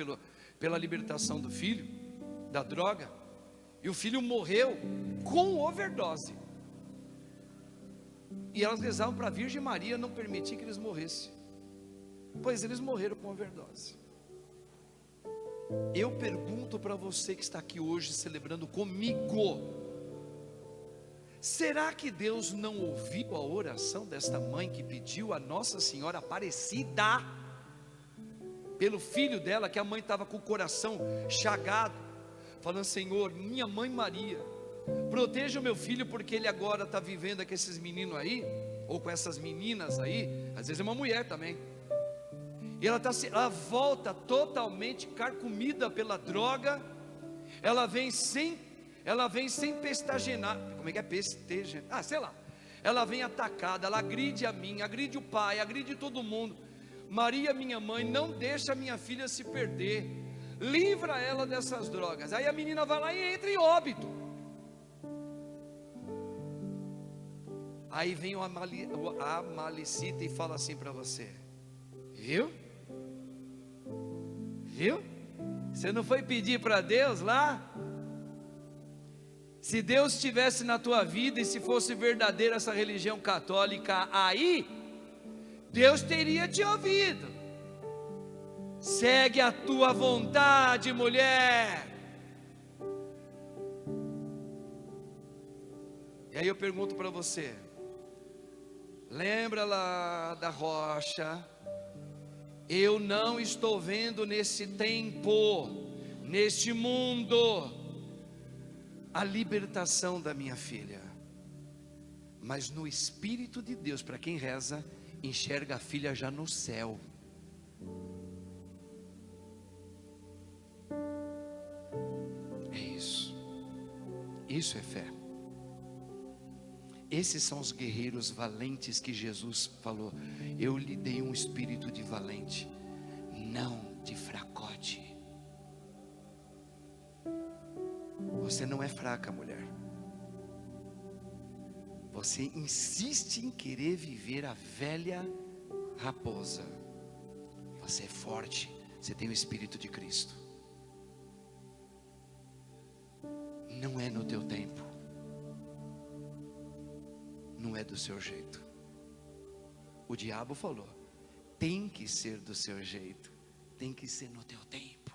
pela libertação do filho da droga, e o filho morreu com overdose, e elas rezavam para a Virgem Maria não permitir que eles morressem, pois eles morreram com overdose. Eu pergunto para você que está aqui hoje celebrando comigo, será que Deus não ouviu a oração desta mãe que pediu a Nossa Senhora Aparecida pelo filho dela, que a mãe estava com o coração chagado, falando: Senhor, minha mãe Maria, proteja o meu filho, porque ele agora está vivendo com esses meninos aí, ou com essas meninas aí, às vezes é uma mulher também, e ela volta totalmente carcomida pela droga, ela vem sem pestagenar, como é que é pestagenar? Sei lá, ela vem atacada, ela agride a mim, agride o pai, agride todo mundo. Maria, minha mãe, não deixa a minha filha se perder, livra ela dessas drogas. Aí a menina vai lá e entra em óbito. Aí vem o Amalicita e fala assim para você: viu? Você não foi pedir para Deus lá? Se Deus estivesse na tua vida e se fosse verdadeira essa religião católica aí, Deus teria te ouvido. Segue a tua vontade, mulher. E aí eu pergunto para você: lembra lá da rocha? Eu não estou vendo nesse tempo, neste mundo, a libertação da minha filha, mas no Espírito de Deus, para quem reza, enxerga a filha já no céu. É isso. Isso é fé. Esses são os guerreiros valentes que Jesus falou: eu lhe dei um espírito de valente, não de fracote. Você não é fraca, mulher. Você insiste em querer viver a velha raposa. Você é forte, você tem o Espírito de Cristo. Não é no teu tempo, não é do seu jeito. O diabo falou: tem que ser do seu jeito, tem que ser no teu tempo.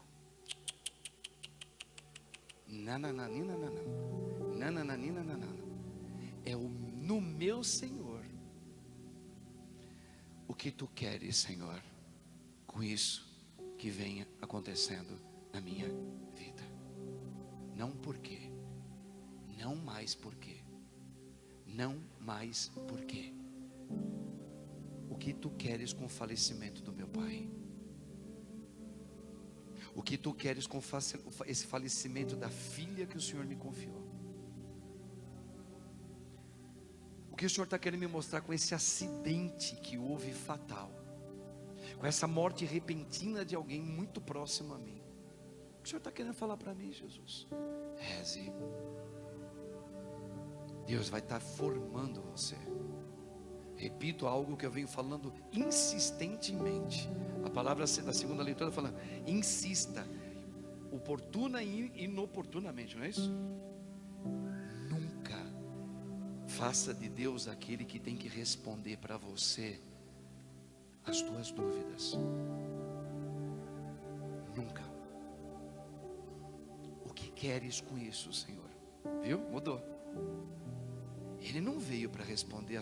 É no meu Senhor. O que tu queres, Senhor, com isso que venha acontecendo na minha vida? Não porquê, não mais porquê, não mais porquê. O que tu queres com o falecimento do meu pai? O que tu queres com esse falecimento da filha que o Senhor me confiou? O que o Senhor está querendo me mostrar com esse acidente que houve fatal, com essa morte repentina de alguém muito próximo a mim? O que o Senhor está querendo falar para mim, Jesus? Reze. Deus vai estar formando você. Repito algo que eu venho falando insistentemente. A palavra da segunda leitura fala: insista, oportuna e inoportunamente, não é isso? Nunca faça de Deus aquele que tem que responder para você as tuas dúvidas. Nunca. O que queres com isso, Senhor? Viu? Mudou. Ele não veio para responder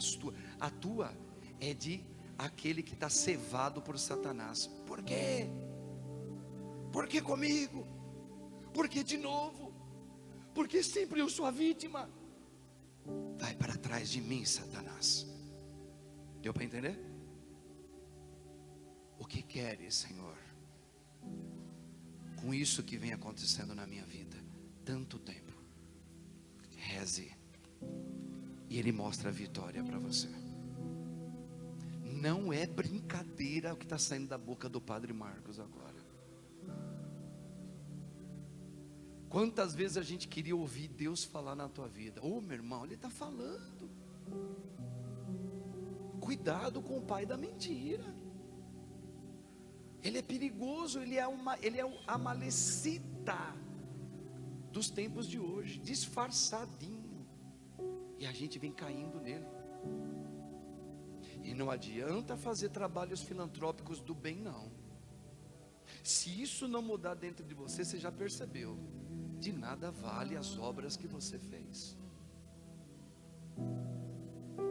a tua é de aquele que está cevado por Satanás. Por quê? Por que comigo? Por que de novo? porque sempre eu sou a vítima. Vai para trás de mim, Satanás. Deu para entender? O que queres, Senhor, com isso que vem acontecendo na minha vida tanto tempo? Reze, e Ele mostra a vitória para você. Não é brincadeira o que está saindo da boca do Padre Marcos agora. Quantas vezes a gente queria ouvir Deus falar na tua vida? Ô meu irmão, Ele está falando. Cuidado com o pai da mentira. Ele é perigoso, ele é a malecita dos tempos de hoje, disfarçadinho. E a gente vem caindo nele. E não adianta fazer trabalhos filantrópicos do bem, não. Se isso não mudar dentro de você, você já percebeu, de nada vale as obras que você fez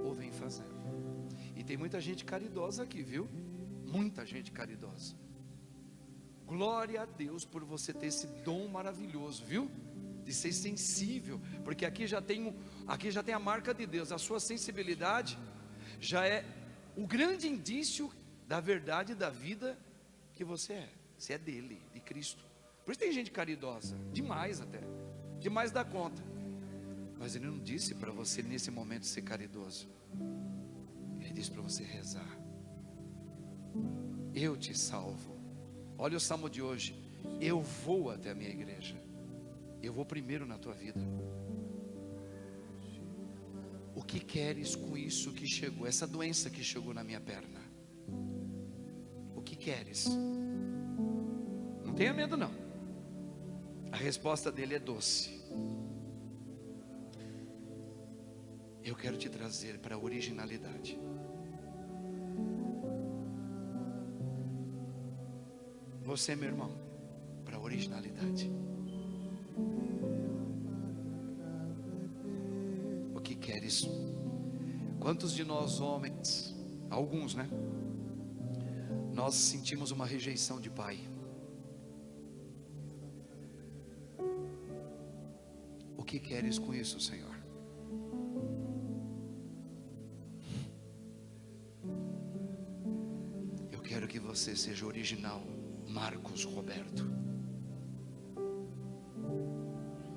ou vem fazendo. E tem muita gente caridosa aqui, viu? Muita gente caridosa. Glória a Deus por você ter esse dom maravilhoso, viu? De ser sensível, porque aqui já tem a marca de Deus. A sua sensibilidade já é o grande indício da verdade da vida que você é. Você é dele, de Cristo. Por isso tem gente caridosa, demais até, demais da conta. Mas Ele não disse para você nesse momento ser caridoso. Ele disse para você rezar. Eu te salvo. Olha o salmo de hoje. Eu vou até a minha igreja. Eu vou primeiro na tua vida. O que queres com isso que chegou? Essa doença que chegou na minha perna. O que queres? Não tenha medo não. A resposta dele é doce. Eu quero te trazer para a originalidade. Você, meu irmão, para a originalidade. O que queres? Quantos de nós homens, alguns, né? Nós sentimos uma rejeição de pai. O que queres com isso, Senhor? Eu quero que você seja original, Marcos Roberto.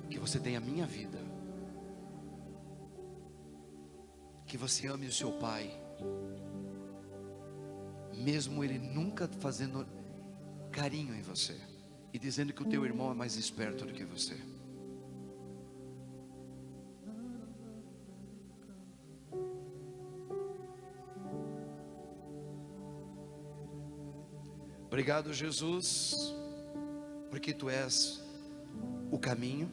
Que você tenha a minha vida. Que você ame o seu pai, mesmo ele nunca fazendo carinho em você e dizendo que o teu irmão é mais esperto do que você. Obrigado, Jesus, porque tu és o caminho,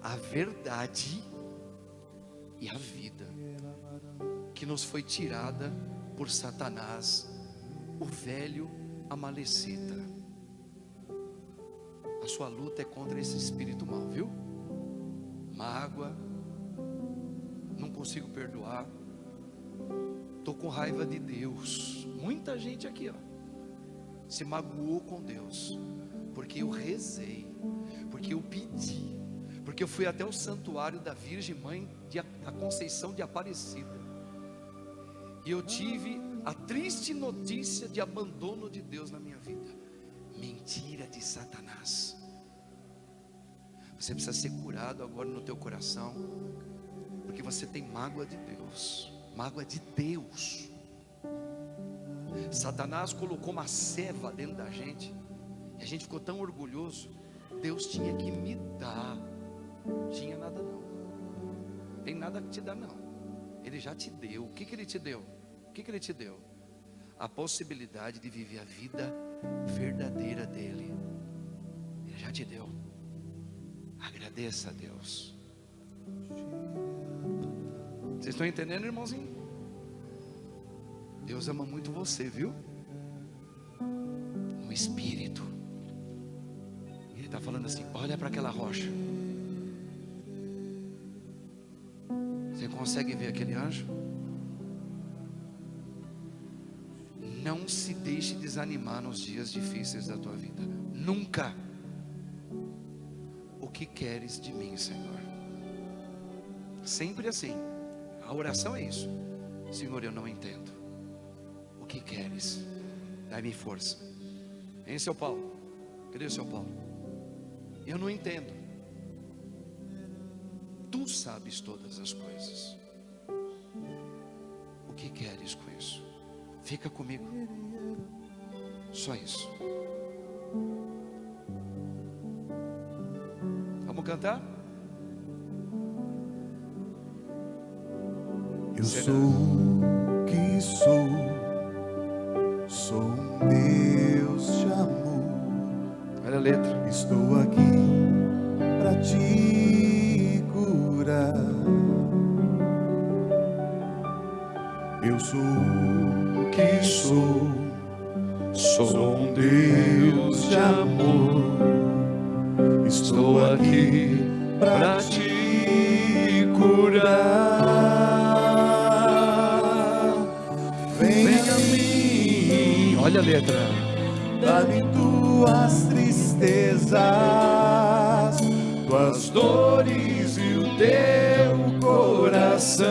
a verdade e a vida que nos foi tirada por Satanás, o velho Amalecita. A sua luta é contra esse espírito mau, viu? Mágoa, não consigo perdoar, estou com raiva de Deus. Muita gente aqui, ó, se magoou com Deus, porque eu rezei, porque eu pedi, porque eu fui até o santuário da Virgem Mãe da Conceição de Aparecida, e eu tive a triste notícia de abandono de Deus na minha vida. Mentira de Satanás. Você precisa ser curado agora no teu coração, porque você tem mágoa de Deus. Mágoa de Deus. Satanás colocou uma ceva dentro da gente, e a gente ficou tão orgulhoso. Deus tinha que me dar. Tinha nada não. Tem nada que te dar não. Ele já te deu. O que Ele te deu? O que Ele te deu? A possibilidade de viver a vida verdadeira dele. Ele já te deu. Agradeça a Deus. Vocês estão entendendo, irmãozinho? Deus ama muito você, viu? No espírito. Ele está falando assim: olha para aquela rocha. Você consegue ver aquele anjo? Não se deixe desanimar nos dias difíceis da tua vida. Nunca. O o que queres de mim, Senhor? Sempre assim, a oração é isso. Senhor, eu não entendo, o que queres? Dai-me força. Hein, seu Paulo? Cadê o seu Paulo? Eu não entendo. Tu sabes todas as coisas. O que queres com isso? Fica comigo. Só isso. Vamos cantar? Eu sou o que sou, sou um Deus de amor. Olha a letra. Estou aqui para te curar. Eu sou o que sou, sou um Deus de amor. Estou aqui para te curar. Vem a mim, Olha a letra. dá-me tuas tristezas, tuas dores e o teu coração.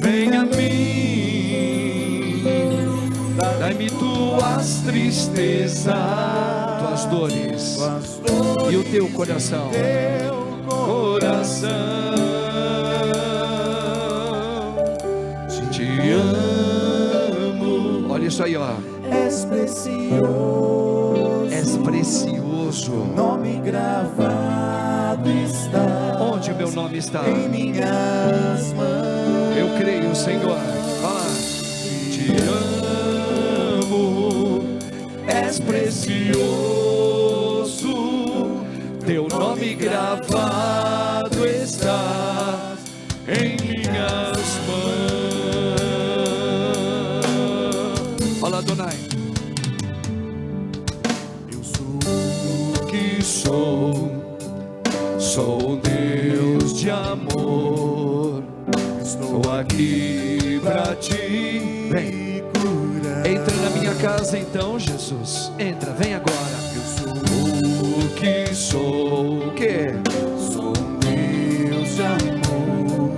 Vem a mim, Dai-me tuas tristezas, tuas dores e o teu coração. teu coração. Te amo. Olha isso aí, ó. És precioso, És precioso. nome gravado está. Onde o meu nome está? Em minhas mãos. Eu creio, Senhor. Fala. Te amo. És precioso. Teu nome gravado está em minhas mãos. Fala, Adonai. Eu sou O que sou, sou um Deus de amor. Estou aqui pra ti. Vem, curar. entra na minha casa então, Jesus. Entra, vem agora. Eu sou O que sou, o que? Sou um Deus de amor.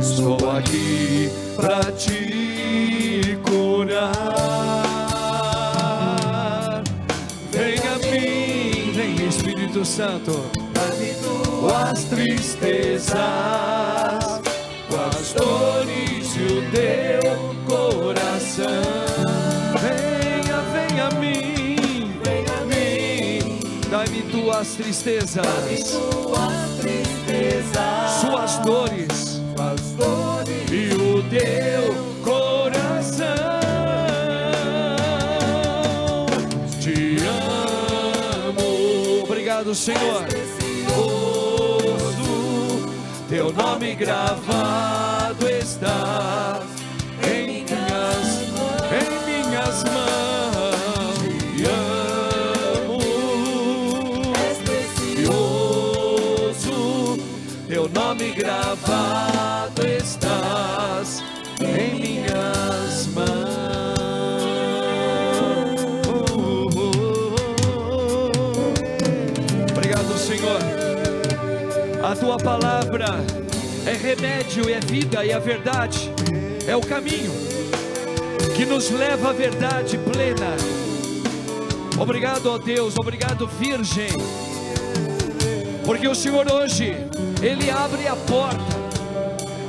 Estou aqui pra te curar. Vem a mim, vem Espírito Santo. Dá-me Tuas tristezas, tuas dores e o teu coração. Venha, venha a mim, venha a mim. Dai-me tuas tristezas, suas dores e o teu coração. Te amo. Obrigado, Senhor. Teu nome gravado está em minhas mãos. Te amo. Precioso. Teu nome gravado estás em minhas mãos. Obrigado, Senhor. A tua palavra é remédio, é vida e a verdade é o caminho que nos leva à verdade plena. Obrigado, ó Deus, obrigado, Virgem, porque o Senhor hoje, Ele abre a porta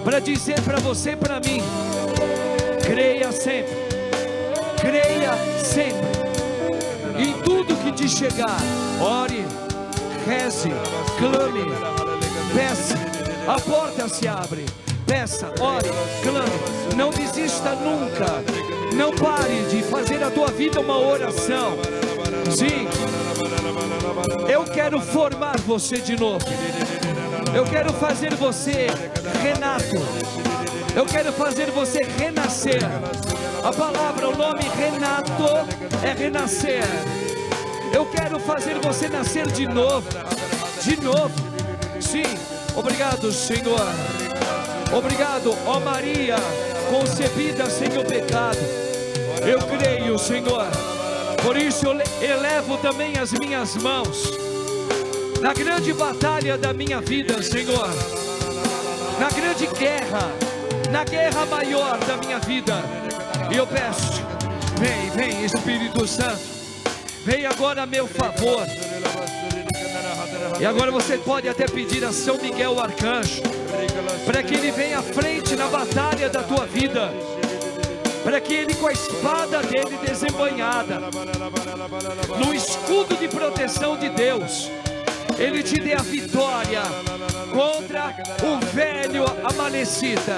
para dizer para você e para mim: creia sempre, em tudo que te chegar, ore, reze, clame, peça, a porta se abre. Peça, ore, clame, não desista nunca. Não pare de fazer a tua vida uma oração. Sim, eu quero formar você de novo. Eu quero fazer você Renato. Eu quero fazer você renascer. A palavra, o nome Renato é renascer. Eu quero fazer você nascer de novo. De novo. Sim, obrigado, Senhor. Obrigado, ó Maria, concebida sem o pecado. Eu creio, Senhor, Por isso eu elevo também as minhas mãos na grande batalha da minha vida, Senhor, na grande guerra, na guerra maior da minha vida. E eu peço, vem Espírito Santo, vem agora a meu favor. E agora você pode até pedir a São Miguel o Arcanjo, para que ele venha à frente na batalha da tua vida, para que ele, com a espada dele desembanhada, no escudo de proteção de Deus, ele te dê a vitória contra o velho Amalecita.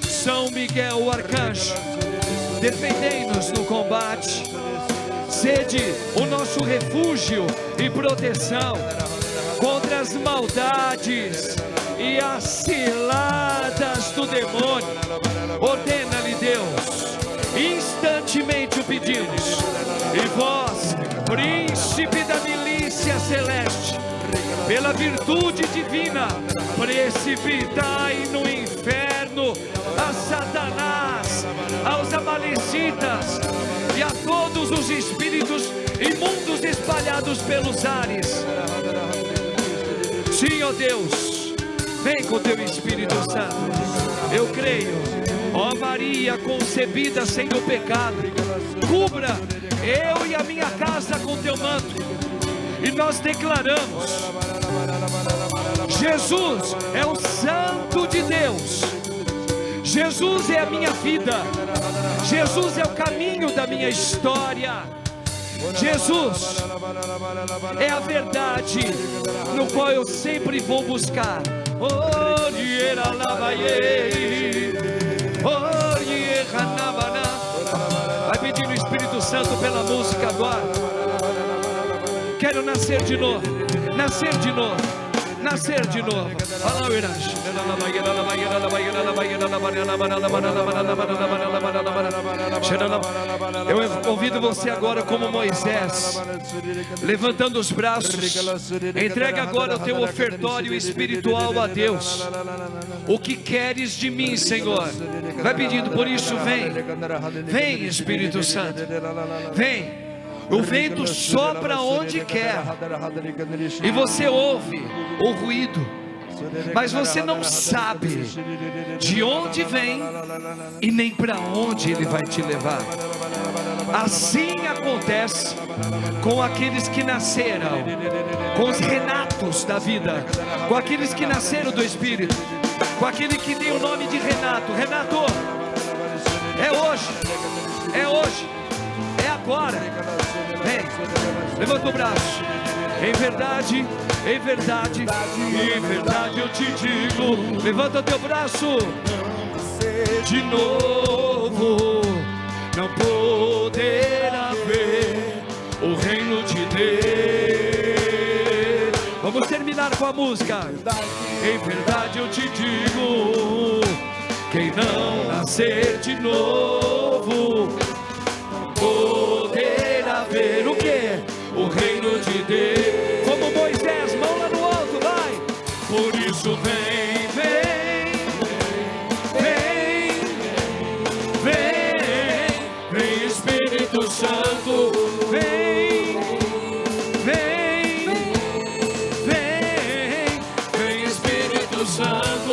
São Miguel o Arcanjo, defendei-nos no combate, sede o nosso refúgio e proteção contra as maldades e as ciladas do demônio. Ordena-lhe, Deus, instantemente o pedimos. E vós, príncipe da milícia celeste, pela virtude divina, precipitai no inferno a Satanás, aos Amalecitas e a todos os espíritos imundos espalhados pelos ares. Sim, ó Deus, vem com teu Espírito Santo. Eu creio, ó Maria concebida sem o pecado, cubra eu e a minha casa com teu manto. E nós declaramos: Jesus é o Santo de Deus, Jesus é a minha vida, Jesus é o caminho da minha história, Jesus é a verdade no qual eu sempre vou buscar. Vai pedindo o Espírito Santo pela música agora. Quero nascer de novo, nascer de novo, nascer de novo. Eu convido você agora, como Moisés, levantando os braços, entrega agora o teu ofertório espiritual a Deus. O que queres de mim, Senhor? Vai pedindo, por isso vem Espírito Santo, vem. O vento sopra onde quer, e você ouve o ruído, mas você não sabe de onde vem e nem para onde ele vai te levar. Assim acontece com aqueles que nasceram, com os Renatos da vida, com aqueles que nasceram do Espírito, com aquele que tem o nome de Renato. Renato, é hoje, é hoje, é agora. Vem, levanta o braço. Em verdade, em verdade, em verdade eu te digo. Levanta o teu braço. De novo, não poderá ver o reino de Deus. Vamos terminar com a música. Em verdade eu te digo, quem não nascer de novo poderá ver o que? O reino de Deus. Como Moisés, mão lá no alto, vai. Por isso vem, vem, vem, vem Espírito Santo, vem, vem, vem, vem Espírito Santo.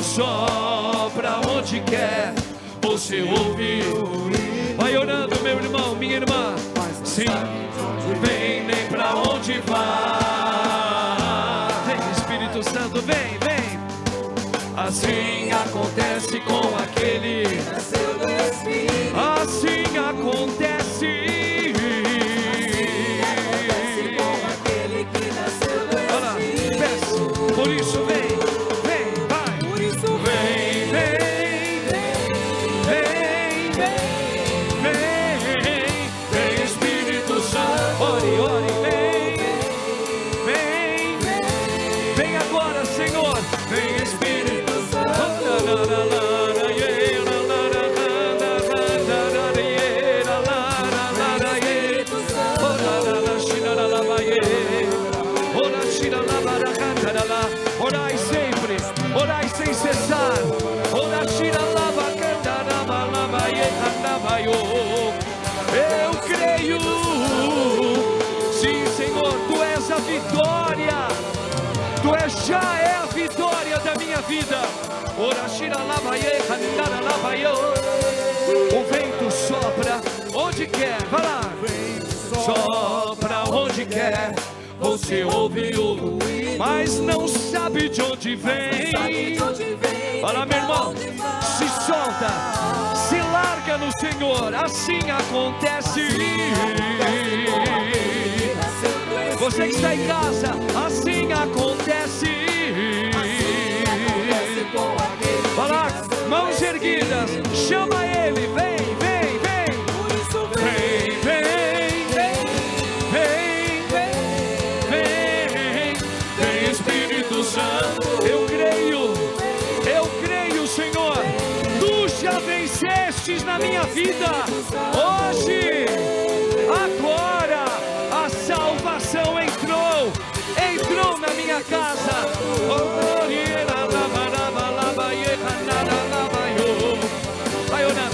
Sopra onde quer, você ouve. Vai orando, meu irmão, minha irmã. Sim, vem nem pra onde vai. Vem Espírito Santo, vem, vem. Assim acontece com aquele. Assim acontece. Olha, peço, por isso vem. Vem agora, Senhor, vem Espírito Santo. vida. O vento sopra onde quer, vai lá. Sopra onde quer, você ouve o ruído, mas não sabe de onde vem. Olha, meu irmão, se solta, se larga no Senhor, assim acontece. Você que está em casa, assim acontece. Vai lá, mãos erguidas, chama Ele, vem, vem, vem. Vem, vem, vem, vem, vem, Espírito Santo. Eu creio, Senhor, Tu já vencestes na minha vida. Hoje, agora, a salvação entrou na minha casa. Vai orando.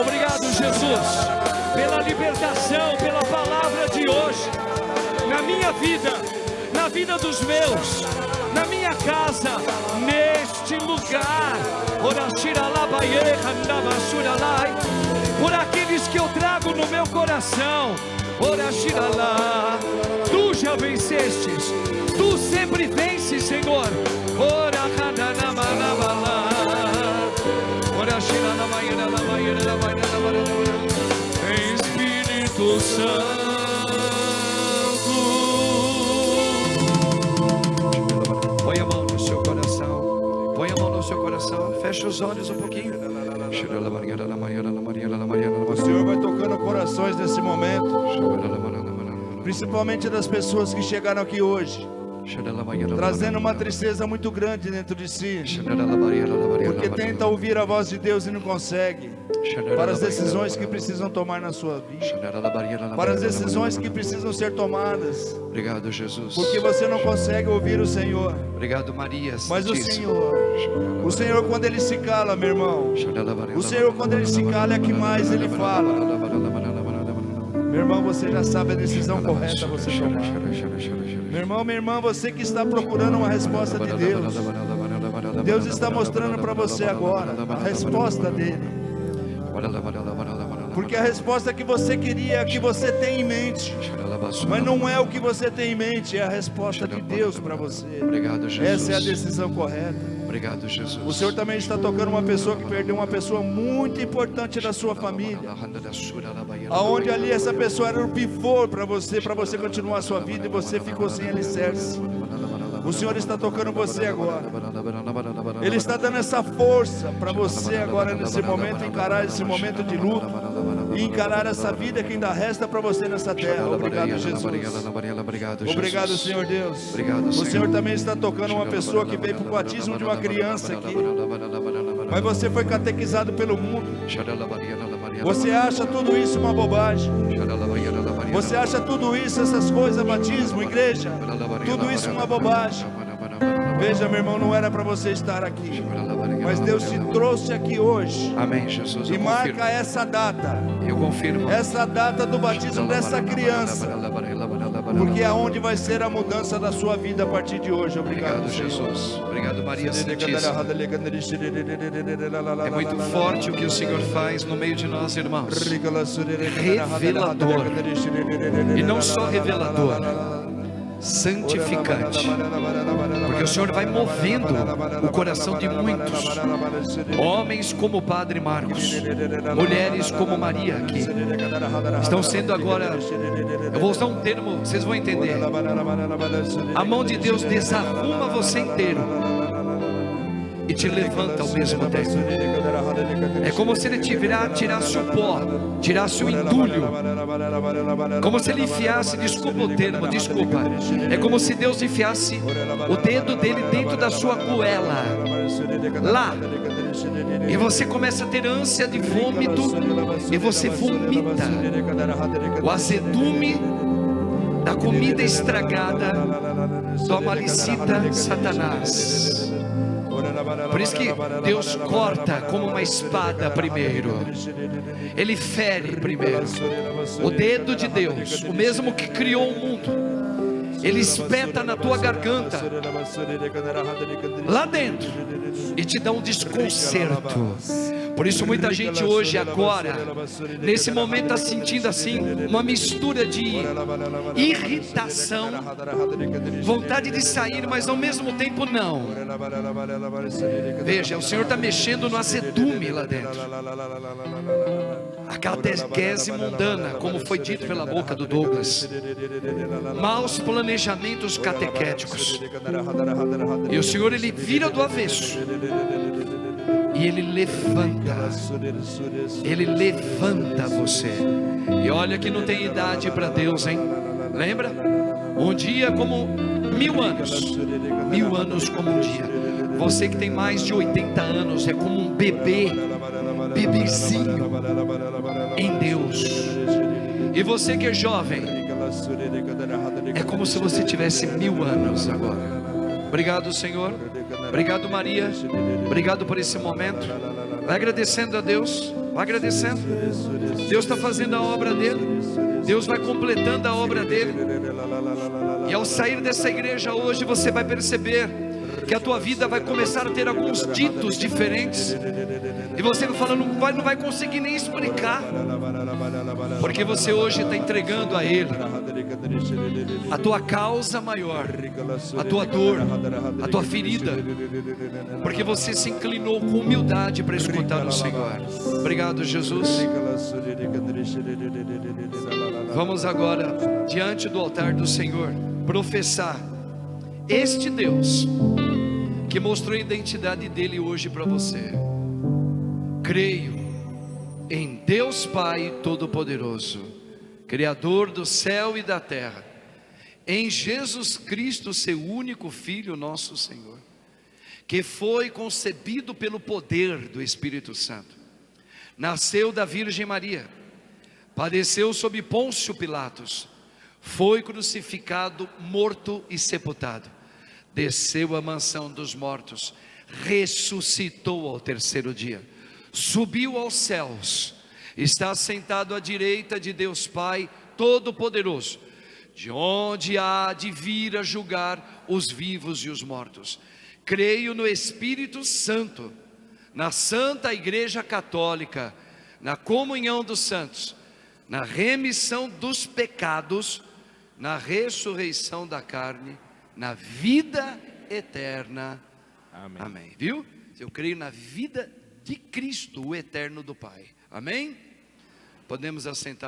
Obrigado, Jesus, pela libertação, pela palavra de hoje, na minha vida, na vida dos meus, na minha casa, neste lugar. Por aqueles que eu trago no meu coração. Tu já vencestes, Tu sempre vences, Senhor. Espírito Santo. Põe a mão no seu coração. Põe a mão no seu coração. Fecha os olhos um pouquinho. O Senhor vai tocando corações nesse momento, principalmente das pessoas que chegaram aqui hoje, trazendo uma tristeza muito grande dentro de si, porque tenta ouvir a voz de Deus e não consegue, para as decisões que precisam tomar na sua vida, para as decisões que precisam ser tomadas. Obrigado, Jesus, porque você não consegue ouvir o Senhor. Obrigado, Maria. Mas o Senhor quando Ele se cala, meu irmão, o Senhor quando Ele se cala é que mais Ele fala. Meu irmão, você já sabe a decisão correta a você tomar. Meu irmão, minha irmã, você que está procurando uma resposta de Deus, Deus está mostrando para você agora a resposta dele. Porque a resposta que você queria, que você tem em mente, mas não é o que você tem em mente, é a resposta de Deus para você. Obrigado, Jesus. Essa é a decisão correta. Obrigado, Jesus. O Senhor também está tocando uma pessoa que perdeu uma pessoa muito importante da sua família, aonde ali essa pessoa era o pivô para você continuar a sua vida, e você ficou sem alicerce. O Senhor está tocando você agora. Ele está dando essa força para você agora, nesse momento, encarar esse momento de luta e encarar essa vida que ainda resta para você nessa terra. Obrigado, Jesus. Obrigado, Senhor Deus. O Senhor também está tocando uma pessoa que veio para o batismo de uma criança aqui, mas você foi catequizado pelo mundo. Você acha tudo isso uma bobagem. Você acha tudo isso, essas coisas, batismo, igreja, tudo isso uma bobagem. Veja, meu irmão, não era para você estar aqui, mas Deus te trouxe aqui hoje. Amém, Jesus. E marca essa data. Eu confirmo. Essa data do batismo dessa criança, porque é onde vai ser a mudança da sua vida a partir de hoje. Obrigado, Jesus. Obrigado, Maria Santíssima. É muito forte o que o Senhor faz no meio de nós, irmãos. Revelador. E não só revelador, santificante, porque o Senhor vai movendo o coração de muitos homens como o Padre Marcos, mulheres como Maria aqui, estão sendo agora, eu vou usar um termo, vocês vão entender, a mão de Deus desarruma você inteiro e te levanta ao mesmo tempo. É como se Ele tirasse o pó, tirasse o entulho, como se Ele enfiasse, desculpa o termo, desculpa, é como se Deus enfiasse o dedo dele dentro da sua goela, lá, e você começa a ter ânsia de vômito, e você vomita o azedume da comida estragada do amalicita Satanás. Por isso que Deus corta como uma espada primeiro. Ele fere primeiro. O dedo de Deus, o mesmo que criou o mundo, Ele espeta na tua garganta, lá dentro, e te dá um desconcerto. Por isso muita gente hoje, agora, nesse momento está sentindo assim, uma mistura de irritação, vontade de sair, mas ao mesmo tempo não. Veja, o Senhor está mexendo no azedume lá dentro. A catequese mundana, como foi dito pela boca do Douglas, maus planejamentos catequéticos, e o Senhor, Ele vira do avesso, e Ele levanta você. E olha que não tem idade para Deus, hein? Lembra? Um dia como 1000 anos, 1000 anos como um dia. Você que tem mais de 80 anos é como um bebezinho em Deus. E você que é jovem, é como se você tivesse 1000 anos agora. Obrigado, Senhor. Obrigado, Maria. Obrigado por esse momento. Vai agradecendo a Deus. Vai agradecendo. Deus está fazendo a obra dele. Deus vai completando a obra dele. E ao sair dessa igreja hoje, você vai perceber que a tua vida vai começar a ter alguns ditos diferentes. E você não vai conseguir nem explicar, porque você hoje está entregando a Ele a tua causa maior, a tua dor, a tua ferida, porque você se inclinou com humildade para escutar o Senhor. Obrigado, Jesus. Vamos agora diante do altar do Senhor professar este Deus que mostrou a identidade dele hoje para você. Creio em Deus Pai Todo-Poderoso, Criador do céu e da terra, em Jesus Cristo, seu único Filho, nosso Senhor, que foi concebido pelo poder do Espírito Santo, nasceu da Virgem Maria, padeceu sob Pôncio Pilatos, foi crucificado, morto e sepultado, desceu à mansão dos mortos, ressuscitou ao terceiro dia, subiu aos céus, está sentado à direita de Deus Pai Todo-Poderoso, de onde há de vir a julgar os vivos e os mortos. Creio no Espírito Santo, na Santa Igreja Católica, na comunhão dos santos, na remissão dos pecados, na ressurreição da carne, na vida eterna. Amém. Amém. Viu? Eu creio na vida de Cristo, o eterno do Pai. Amém? Podemos assentar.